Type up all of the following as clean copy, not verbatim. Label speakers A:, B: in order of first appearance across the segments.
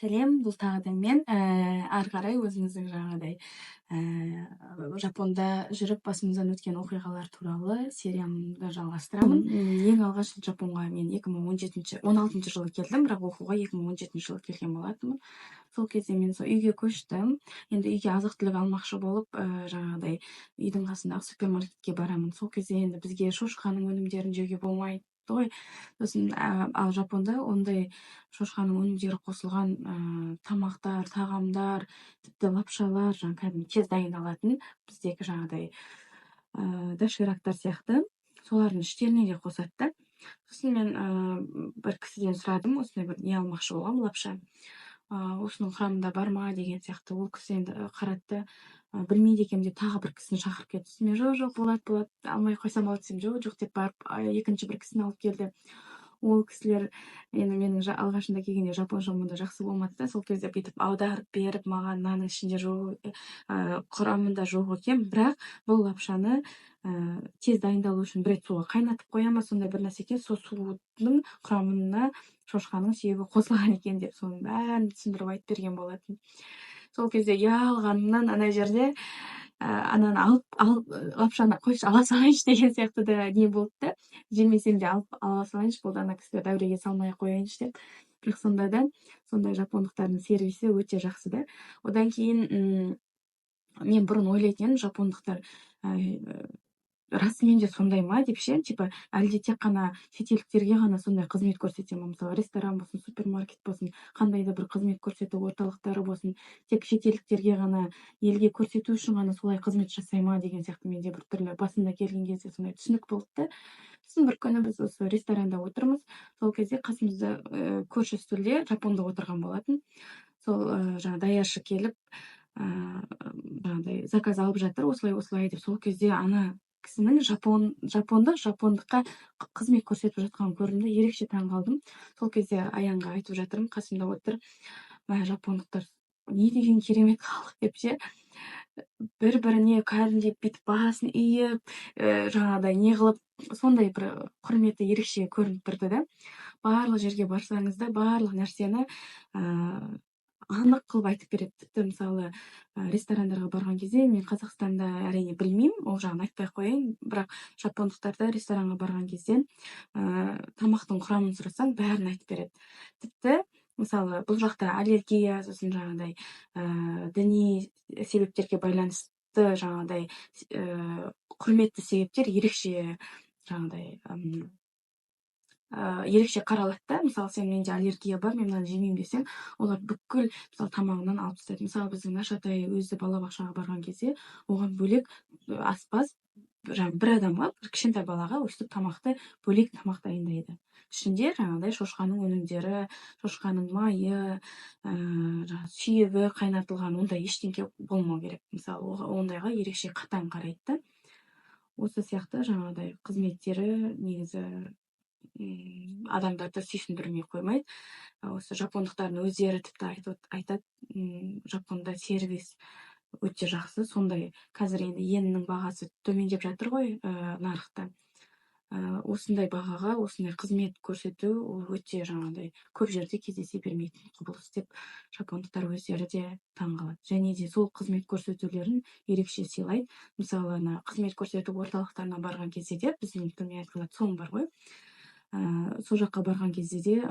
A: Сәлем, бұл тағы да мен. Ары қарай өзіміздің жаңағыдай Жапонда жүріп басымыздан өткен оқиғалар туралы сериямды жалғастырамын. Ең алғаш Жапонға мен 16 жылы келдім, бірақ оқуға 2017 жылы келген болатынмын. Сол кезде мен сол үйге көштім. Енді үйге азық түлік алмақшы болып, жаңағыдай үйдің қасындағы супермаркетке барамын. Сол кезде енді бізге шошқаның өнімдерін жеуге болмайды ғой. Сосын ал Жапонда ондай шошқаның өнімдері қосылған тамақтар, тағамдар, тіпті лапшалар, жаңағы кәдімгі тез дайындалатын біздегі жаңағыдай доширактар сияқты солардың іштеріне де қосады да. Сосын мен бір кісіден сұрадым, осындай бір не алмақшы болғанмын, лапша. Осының құрамында бар ма деген сияқты. Ол кісі енді қарады да, білмейді екенмін деп тағы бір кісіні шақырып кетті. Мен жоқ, болады, алмай қойсам болады десем, жоқ деп барып екінші бір кісіні алып келді. Ол кісілер енді менің алғашында келгенде жапоншам онда жақсы болмады да, сол кезде бүйтіп аударып беріп маған мынаның ішінде жоқ, құрамында жоқ екен, бірақ бұл лапшаны тез дайындалу үшін бір рет суға қайнатып қоя ма, сондай бір нәрсе екен. Сол судың құрамына шошқаның сүйегі қосылған екен деп соның бәрін түсіндіріп айтып берген болатын. Сол кезде ұялғанымнан ана жерде ананы алып лапшаны қойшы, ала салайыншы деген сияқты да не болды да. Жемесем де алып ала салайыншы, болды ана кісіге дәуреге салмай қояйыншы деп. Бірақ сонда да сондай жапондықтардың сервисі өте жақсы да. Одан кейін мен бұрын ойлайтын едім, жапондықтар расымен де сондай ма деп ше, типа әлде тек қана шетелдіктерге ғана сондай қызмет көрсете ма, мысалы ресторан болсын, супермаркет болсын, қандай да бір қызмет көрсету орталықтары болсын, тек шетелдіктерге ғана елге көрсету үшін ғана солай қызмет жасай ма деген сияқты менде бір түрлі басында келген кезде сондай түсінік болды да. Сосын бір күні біз осы ресторанда отырмыз, сол кезде қасымызда көрші стөлде жапондық отырған болатын. Сол жаңа даяшы келіп жаңағыдай заказ алып жатыр, осылай деп. Сол кезде ана кісінің жапондыққа қызмет көрсетіп жатқан көрінді, ерекше таң қалдым. Сол кезде Аянға айтып жатырмын, қасымда отыр, жапондықтар не деген керемет халық деп ше, бір-біріне кәдімгідей бүйтіп басын иіп, жаңағыдай не қылып, сондай бір құрметі ерекше көрініп тұрды да. Барлық жерге барсаңыз да барлық нәрсені анық қылып айтып береді. Тіпті мысалы ресторандарға барған кезде мен Қазақстанда әрине білмеймін, ол жағын айтпай ақ қояйын, бірақ жапондықтарда ресторанға барған кезде тамақтың құрамын сұрасаң бәрін айтып береді. Тіпті мысалы бұл жақта аллергия, сосын жаңағыдай діни себептерге байланысты жаңағыдай құрметті себептер ерекше жаңағыдай ерекше қаралады да. Мысалы менде аллергия бар, мен мынаны жемеймін десем, олар бүкіл мысалы тамағынан алып тастайды. Мысалы біздің Нашатай өзі балабақшаға барған кезде оған бөлек аспаз жаңағы бір адамға, бір кішкентай балаға өстіп тамақты бөлек тамақ дайындайды. Ішінде жаңағыдай шошқаның өнімдері, шошқаның майы, сүйегі қайнатылған, ондай ештеңке болмау керек. Мысалы ондайға ерекше қатаң қарайды да. Осы сияқты жаңағыдай қызметтері негізі адамдарды сүйсіндірмей қоймайды. Осы жапондықтардың өздері тіпті айтады, Жапонда сервис өте жақсы. Сондай қазір енді йеннің бағасы төмендеп жатыр ғой нарықта. Осындай бағаға осындай қызмет көрсету ол өте жаңағыдай көп жерде кездесе бермейтін құбылыс деп жапондықтар өздері де таң қалады. Және де сол қызмет көрсетулерін ерекше сыйлайды. Мысалы ана қызмет көрсету орталықтарына барған кезде де біздің тілмен айтқанда сон бар ғой. Сол жаққа барған кезде де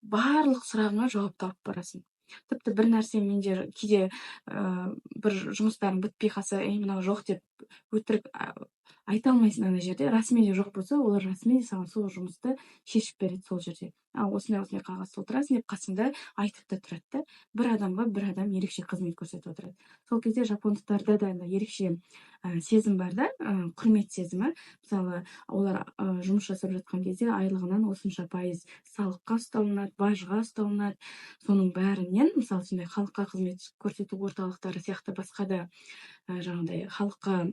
A: барлық сұрағыңа жауап тауып барасың. Тіпті бір нәрсе менде кейде бір жұмыстарың бітпей қалса, мынау жоқ деп өтірік айта алмайсың ана жерде. Расымен де жоқ болса, олар расымен де саған сол жұмысты шешіп береді сол жерде. Осындай қағаз толтырасың деп қасыңда айтып та тұрады да. Бір адамға бір адам ерекше қызмет көрсетіп отырады. Сол кезде жапондықтарда да ерекше сезім бар да, құрмет сезімі. Мысалы, олар жұмыс жасап жатқан кезде айлығынан осынша пайыз салыққа ұсталынады, бажға ұсталынады. Соның бәрінен, мысалы, сондай халыққа қызмет көрсету орталықтары сияқты басқа да жаңағыдай халыққа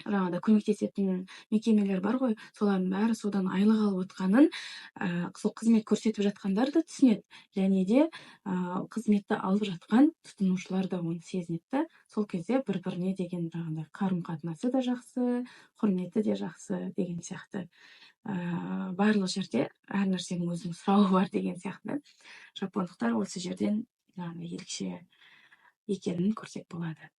A: жаңағыда көмектесетін мекемелер бар ғой, солардың бәрі содан айлық алып отқанын сол қызмет көрсетіп жатқандар да түсінеді, және де қызметті алып жатқан тұтынушылар да оны сезінеді да. Сол кезде бір-біріне деген жаңағыдай қарым-қатынасы да жақсы, құрметі де жақсы деген сияқты барлық жерде әр нәрсенің өзінің сұрауы бар деген сияқты жапондықтар осы жерден ерекше екенін көрсек болады.